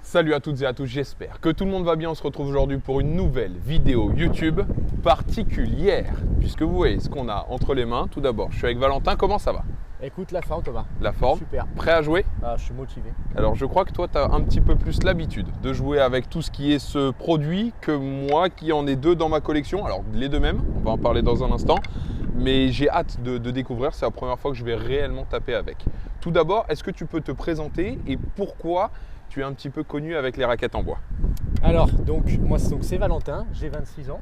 Salut à toutes et à tous, j'espère que tout le monde va bien. On se retrouve aujourd'hui pour une nouvelle vidéo YouTube particulière, puisque vous voyez ce qu'on a entre les mains. Tout d'abord, je suis avec Valentin, comment ça va? Écoute, la forme Thomas. La forme? Super. Prêt à jouer? Ah, je suis motivé. Alors je crois que toi, tu as un petit peu plus l'habitude de jouer avec tout ce qui est ce produit que moi qui en ai deux dans ma collection. Alors les deux mêmes, on va en parler dans un instant. Mais j'ai hâte de découvrir, c'est la première fois que je vais réellement taper avec. Tout d'abord, est-ce que tu peux te présenter et pourquoi tu es un petit peu connu avec les raquettes en bois? Alors, moi c'est Valentin, j'ai 26 ans.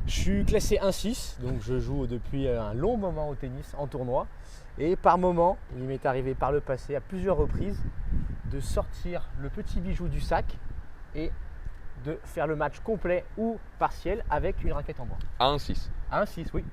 Je suis classé 1-6, donc je joue depuis un long moment au tennis en tournoi. Et par moment, il m'est arrivé par le passé à plusieurs reprises de sortir le petit bijou du sac et de faire le match complet ou partiel avec une raquette en bois. À 1-6. À 1-6, oui.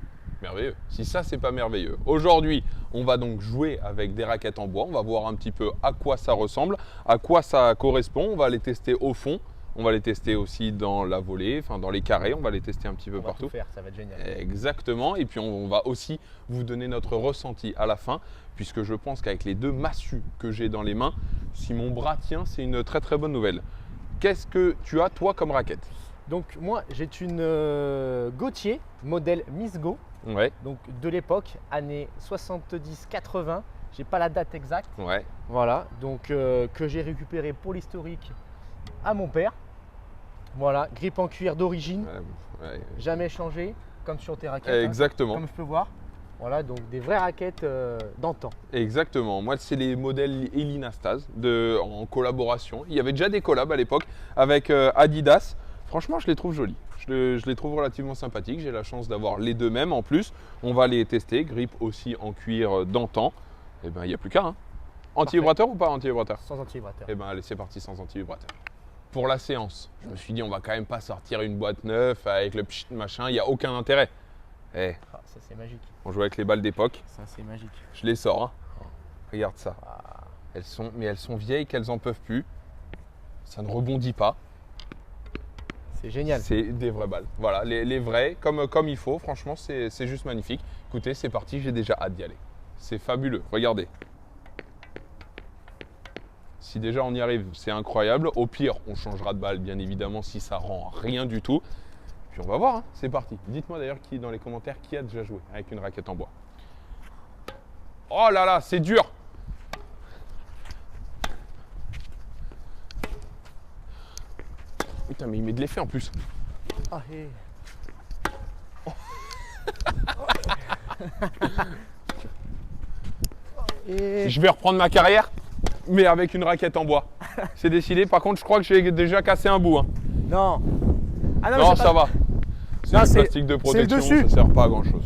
Merveilleux. Si ça, c'est pas merveilleux. Aujourd'hui, on va donc jouer avec des raquettes en bois. On va voir un petit peu à quoi ça ressemble, à quoi ça correspond. On va les tester au fond. On va les tester aussi dans la volée, enfin dans les carrés. On va les tester un petit peu On va partout. tout faire, ça va être génial. Exactement. Et puis, on va aussi vous donner notre ressenti à la fin, puisque je pense qu'avec les deux massues que j'ai dans les mains, si mon bras tient, c'est une très très bonne nouvelle. Qu'est-ce que tu as, toi, comme raquette? Donc moi, j'ai une Gautier, modèle Miss Go. Ouais. Donc de l'époque, années 70-80, j'ai pas la date exacte. Ouais. Voilà, donc que j'ai récupéré pour l'historique à mon père. Voilà, grippe en cuir d'origine, Ouais. jamais changé, comme sur tes raquettes. Exactement. Comme je peux voir. Voilà, donc des vraies raquettes d'antan. Exactement. Moi, c'est les modèles Elinastase en collaboration. Il y avait déjà des collabs à l'époque avec Adidas. Franchement, je les trouve jolis. Je les trouve relativement sympathiques. J'ai la chance d'avoir les deux mêmes en plus. On va les tester. Grippe aussi en cuir d'antan. Et ben, il n'y a plus qu'à. Hein. Anti-vibrateur ou pas anti-vibrateur? Sans anti-vibrateur. Et ben, allez, c'est parti sans anti-vibrateur. Pour la séance, je me suis dit, on va quand même pas sortir une boîte neuve avec le pchit machin. Il n'y a aucun intérêt. Eh, Ah, ça c'est magique. on jouait avec les balles d'époque. Ça c'est magique. Je les sors. Hein. Regarde ça. Elles sont vieilles qu'elles n'en peuvent plus. Ça ne rebondit pas. C'est génial. C'est des vraies balles. Voilà, les vraies, comme il faut. Franchement, c'est juste magnifique. Écoutez, c'est parti. J'ai déjà hâte d'y aller. C'est fabuleux. Regardez. Si déjà on y arrive, c'est incroyable. Au pire, on changera de balle, bien évidemment, si ça rend rien du tout. Puis on va voir. Hein. C'est parti. Dites-moi d'ailleurs dans les commentaires qui a déjà joué avec une raquette en bois. Oh là là, c'est dur. Putain, mais il met de l'effet en plus. Ah, et... Et... Je vais reprendre ma carrière, mais avec une raquette en bois. C'est décidé. Par contre, je crois que j'ai déjà cassé un bout. Hein. Non. Ah Non, mais ça va. C'est Non, du c'est- plastique de c'est le protection, dessus. ça sert pas à grand chose.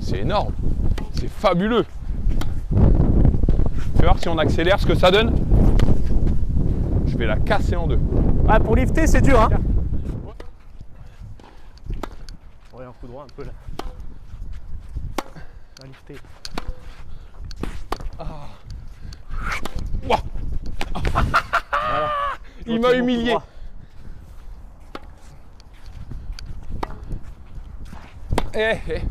C'est énorme. C'est fabuleux. Fais voir si on accélère ce que ça donne. Je vais la casser en deux. Ah, pour lifter, c'est dur, hein. Ouais, un coup droit un peu là. On va lifter. Ouah, Voilà. il m'a humilié. Eh, eh.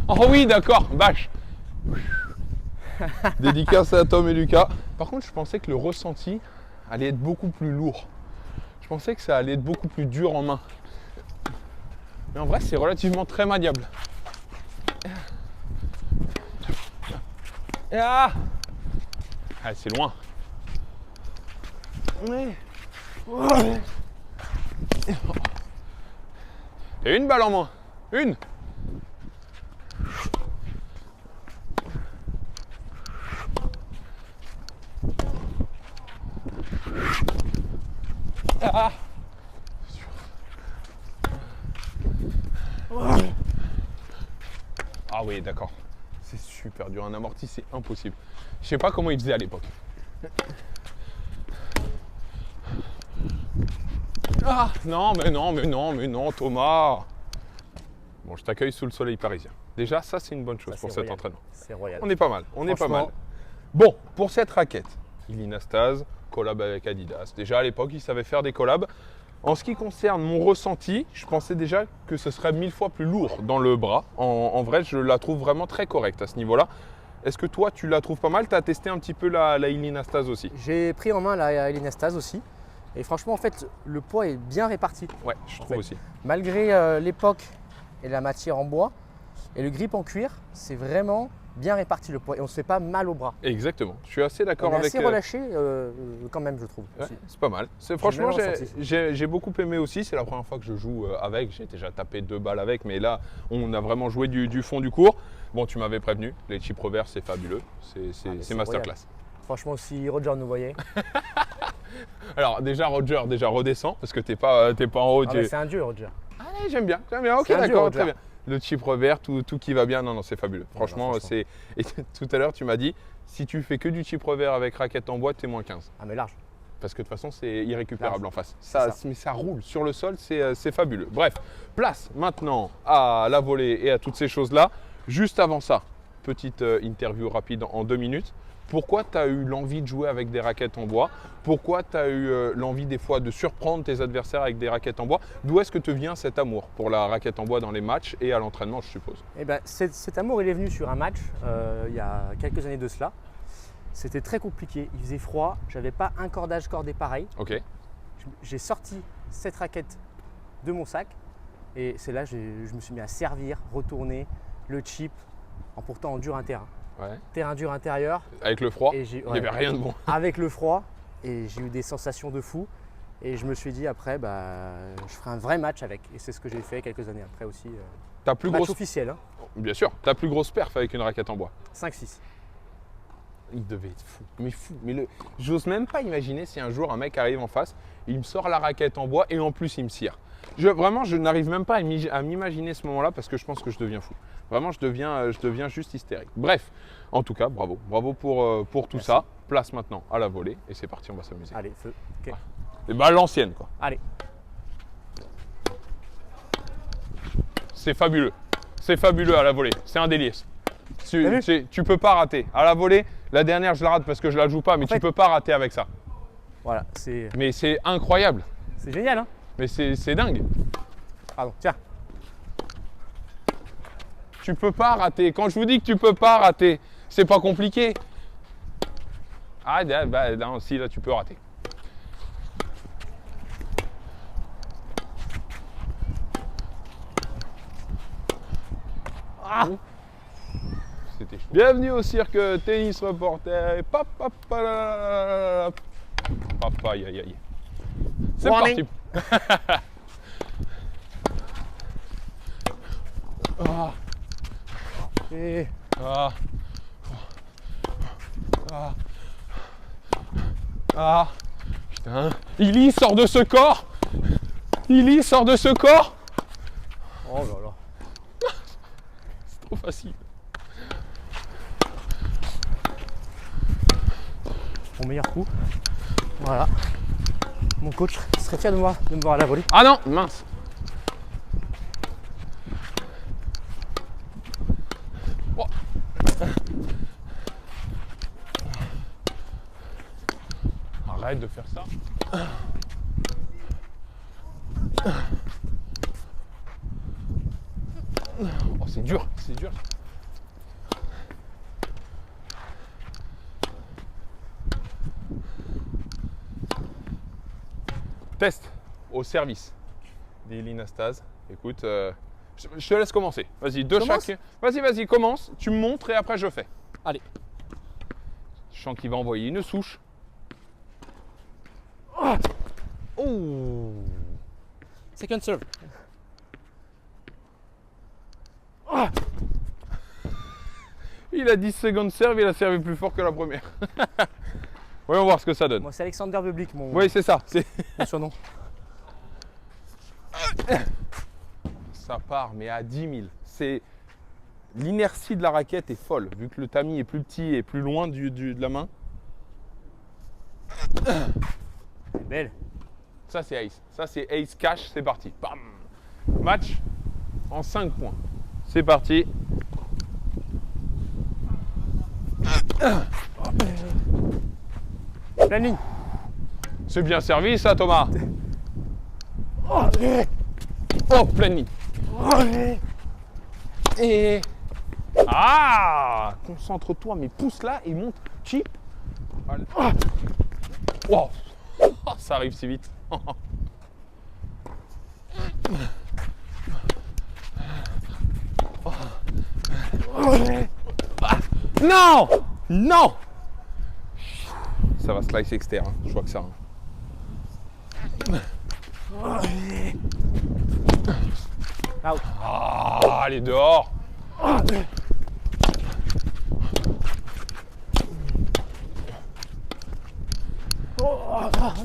Oh oui, d'accord, bâche. Dédicace à Tom et Lucas. Par contre, je pensais que le ressenti allait être beaucoup plus lourd. Je pensais que ça allait être beaucoup plus dur en main. Mais en vrai, c'est relativement très maniable. Ah, c'est loin. Et une balle en moins. Une. Ah. Ah oui, d'accord. C'est super dur. Un amorti, c'est impossible. Je sais pas comment ils faisaient à l'époque. Ah, non, mais non, mais non, mais non, Thomas. Bon, je t'accueille sous le soleil parisien. Déjà, ça, c'est une bonne chose Ça, pour c'est cet royal. entraînement. C'est royal. On est pas mal, on est pas mal. Bon, pour cette raquette, Illinastase, collab avec Adidas. Déjà à l'époque, ils savaient faire des collabs. En ce qui concerne mon ressenti, je pensais déjà que ce serait 1000 fois plus lourd dans le bras. En vrai, je la trouve vraiment très correcte à ce niveau-là. Est-ce que toi, tu la trouves pas mal? Tu as testé un petit peu la Illinastase aussi? J'ai pris en main la Illinastase aussi. Et franchement, en fait, le poids est bien réparti. Ouais, je trouve aussi. Malgré l'époque et la matière en bois et le grip en cuir, c'est vraiment bien réparti le poids et on ne se fait pas mal au bras. Exactement, je suis assez d'accord On est avec… assez relâché quand même, je trouve. Ouais, c'est pas mal. Franchement, bien ressenti. j'ai beaucoup aimé aussi. C'est la première fois que je joue avec. J'ai déjà tapé 2 balles avec, mais là, on a vraiment joué du fond du cours. Bon, tu m'avais prévenu, les chips reverse, c'est fabuleux. C'est masterclass. Franchement, si Roger nous voyait. Alors déjà, Roger, redescends parce que t'es pas en haut. C'est un dieu, Roger. Allez, j'aime bien. Ok, C'est un dieu, d'accord, Roger. très bien. Le chip revers, tout qui va bien. Non, c'est fabuleux. Franchement, c'est… Et tout à l'heure, tu m'as dit, si tu fais que du chip revers avec raquette en bois, t'es moins 15. Ah mais large. Parce que de toute façon, c'est irrécupérable en face. Ça. Mais ça roule sur le sol, c'est fabuleux. Bref, place maintenant à la volée et à toutes ces choses-là. Juste avant ça, petite interview rapide en 2 minutes. Pourquoi tu as eu l'envie de jouer avec des raquettes en bois? Pourquoi tu as eu l'envie des fois de surprendre tes adversaires avec des raquettes en bois? D'où est-ce que te vient cet amour pour la raquette en bois dans les matchs et à l'entraînement, je suppose? Eh ben, cet amour, il est venu sur un match il y a quelques années de cela. C'était très compliqué, il faisait froid, j'avais pas un cordage cordé pareil. Ok. J'ai sorti cette raquette de mon sac et c'est là que je me suis mis à servir, retourner le chip en portant en dur un terrain. Ouais. Terrain dur intérieur. Avec le froid, Et il n'y avait rien de bon. Avec le froid et j'ai eu des sensations de fou. Et je me suis dit après, je ferai un vrai match avec. Et c'est ce que j'ai fait quelques années après aussi. Ta plus match grosse… officiel, hein. Bien sûr, ta plus grosse perf avec une raquette en bois. 5-6. Il devait être fou. Mais fou. Mais j'ose même pas imaginer si un jour un mec arrive en face, il me sort la raquette en bois et en plus il me cire. Vraiment, je n'arrive même pas à m'imaginer ce moment-là parce que je pense que je deviens fou. Vraiment, je deviens juste hystérique. Bref, en tout cas, bravo. Bravo pour tout ça. Place maintenant à la volée et c'est parti, on va s'amuser. Allez, feu. Okay. Et bah l'ancienne quoi. Allez. C'est fabuleux. C'est fabuleux à la volée. C'est un délire. Tu peux pas rater. À la volée, la dernière je la rate parce que je la joue pas, mais tu peux pas rater avec ça. Voilà, Mais c'est incroyable. c'est génial, hein. Mais c'est dingue. Pardon, tiens. Tu peux pas rater. Quand je vous dis que tu peux pas rater, c'est pas compliqué. Ah, bah, non, si, là, tu peux rater. Ah. C'était chaud. Bienvenue au cirque tennis reporter. Papa, aïe, aïe, aïe. C'est Warning. parti. Ah. Et Ah. Ah. Ah. Putain. Illy sort de ce corps. Illy sort de ce corps. oh là là. C'est trop facile. Mon meilleur coup. Voilà. Mon coach serait fier de me voir à la volée. Ah non, mince. Oh. Arrête de faire ça. Oh, c'est dur, c'est dur. Test au service d'Illinastase. Écoute, je te laisse commencer. Vas-y, deux Commence. chaque. Vas-y, commence. Tu me montres et après je fais. Allez. Je sens qu'il va envoyer une souche. Oh. Second serve. Il a 10 secondes serve, il a servi plus fort que la première. Voyons voir ce que ça donne. Moi, c'est Alexander Bublik, mon Oui, c'est ça. surnom. Ça part, mais à 10 000. L'inertie de la raquette est folle, vu que le tamis est plus petit et plus loin de la main. C'est belle. Ça, c'est ace. Ça, c'est ace cash. C'est parti. Bam. Match en 5 points. C'est parti. Pleine ligne. C'est bien servi ça, Thomas. Oh, pleine ligne. Et... Ah, concentre-toi, mais pousse là et monte. Chip. Allez. Wow. Oh, ça arrive si vite. Non. Non. Ça va slice externe, je vois que ça. Out. Ah, allez dehors.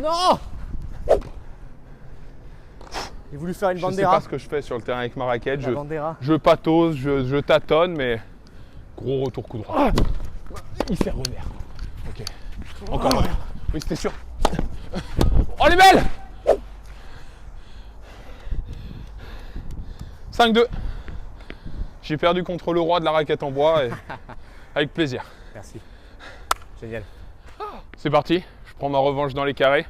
Non. J'ai voulu faire une Je sais bandera. pas ce que je fais sur le terrain avec ma raquette. La bandera. Je patauge, je tâtonne, mais gros retour coup droit. Il fait revers. Ok. Encore revers. Oui, c'était sûr. Oh, elle est belle. 5-2. J'ai perdu contre le roi de la raquette en bois et avec plaisir. Merci. Génial. C'est parti. Je prends ma revanche dans les carrés.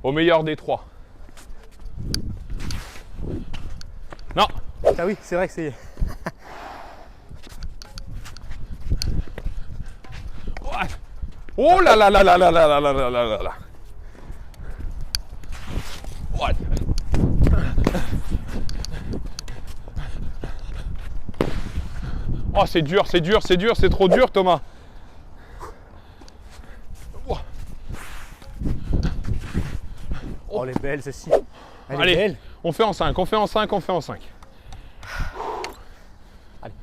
Au meilleur des trois. Non. Ah oui, c'est vrai que c'est... Oh là là là là là là là là là là là. Ouais. Oh, c'est dur, c'est dur, c'est dur, c'est trop dur, Thomas. Oh, elle est belle celle-ci. Elle Allez, est belle. on fait en 5, on fait en 5, on fait en 5. Allez.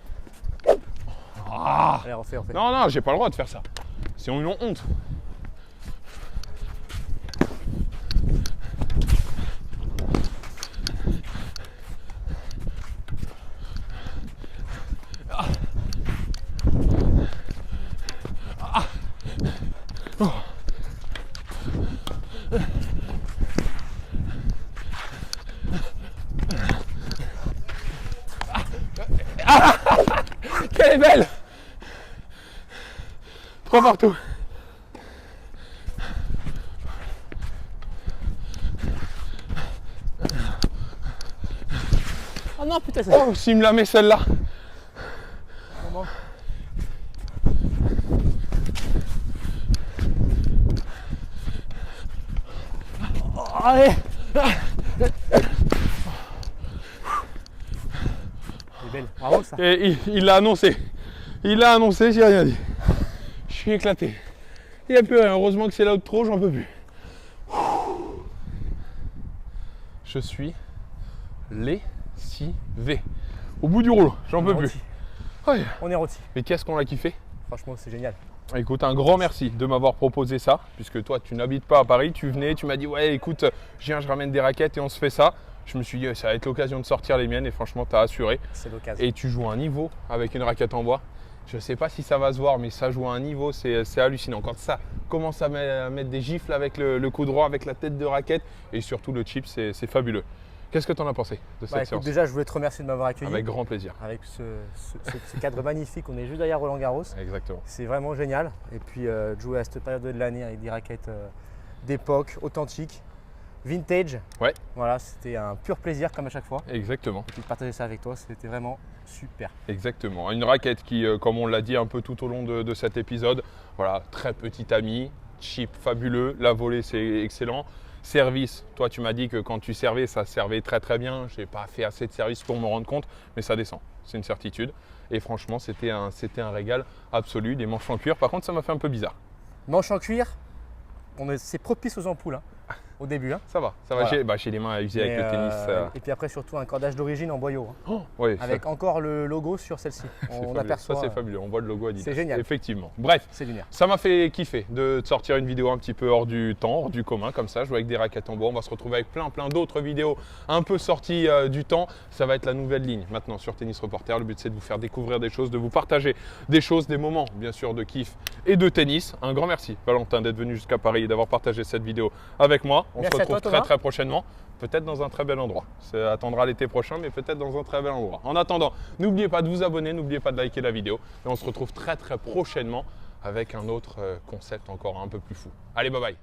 Ah. Allez, on fait. Non, non, j'ai pas le droit de faire ça. C'est une honte. Qu'elle est belle! 3 partout. Oh non, putain, ça... Oh, s'il me la met celle-là. Oh, allez. Elle est belle. Bravo, ça. Et il l'a annoncé. Il l'a annoncé, j'ai rien dit. Je suis éclaté. Il n'y a plus rien. Heureusement que c'est là de trop, j'en peux plus. Je suis lessivé. Au bout du rouleau, j'en peux plus. Ouais. On est rôti. Mais qu'est-ce qu'on a kiffé? Franchement, c'est génial. Écoute, un grand merci de m'avoir proposé ça, puisque toi, tu n'habites pas à Paris, tu venais, tu m'as dit, ouais, écoute, je viens, je ramène des raquettes et on se fait ça. Je me suis dit, ça va être l'occasion de sortir les miennes et franchement, tu as assuré. C'est l'occasion. Et tu joues à un niveau avec une raquette en bois. Je ne sais pas si ça va se voir, mais ça joue à un niveau, c'est hallucinant. Quand ça commence à mettre des gifles avec le coup droit, avec la tête de raquette et surtout le chip, c'est fabuleux. Qu'est-ce que tu en as pensé de cette Écoute, séance? déjà, je voulais te remercier de m'avoir accueilli. Avec grand plaisir. Avec ce cadre magnifique. On est juste derrière Roland Garros. Exactement. C'est vraiment génial. Et puis, de jouer à cette période de l'année avec des raquettes d'époque, authentiques, vintage. Ouais. Voilà, c'était un pur plaisir comme à chaque fois. Exactement. Et puis de partager ça avec toi, c'était vraiment super. Exactement. Une raquette qui, comme on l'a dit un peu tout au long de cet épisode, voilà, très petit ami, chip fabuleux, la volée c'est excellent. Service, toi tu m'as dit que quand tu servais, ça servait très très bien. Je n'ai pas fait assez de service pour me rendre compte, mais ça descend, c'est une certitude. Et franchement, c'était un régal absolu. Des manches en cuir, par contre, ça m'a fait un peu bizarre. Manche en cuir, c'est propice aux ampoules au début. Ça va. Voilà. J'ai les mains à user avec le tennis. Et puis après, surtout un cordage d'origine en boyau. Ouais, avec encore le logo sur celle-ci. On aperçoit. Ça, c'est fabuleux. On voit le logo Adidas. C'est génial. Effectivement. Bref, c'est lunaire. ça m'a fait kiffer de te sortir une vidéo un petit peu hors du temps, hors du commun, comme ça, jouer avec des raquettes en bois. On va se retrouver avec plein d'autres vidéos un peu sorties du temps. Ça va être la nouvelle ligne maintenant sur Tennis Reporter. Le but, c'est de vous faire découvrir des choses, de vous partager des choses, des moments, bien sûr, de kiff et de tennis. Un grand merci, Valentin, d'être venu jusqu'à Paris et d'avoir partagé cette vidéo avec moi. On se retrouve très prochainement, peut-être dans un très bel endroit. Ça attendra l'été prochain, mais peut-être dans un très bel endroit. En attendant, n'oubliez pas de vous abonner, n'oubliez pas de liker la vidéo et on se retrouve très prochainement avec un autre concept encore un peu plus fou. Allez, bye bye.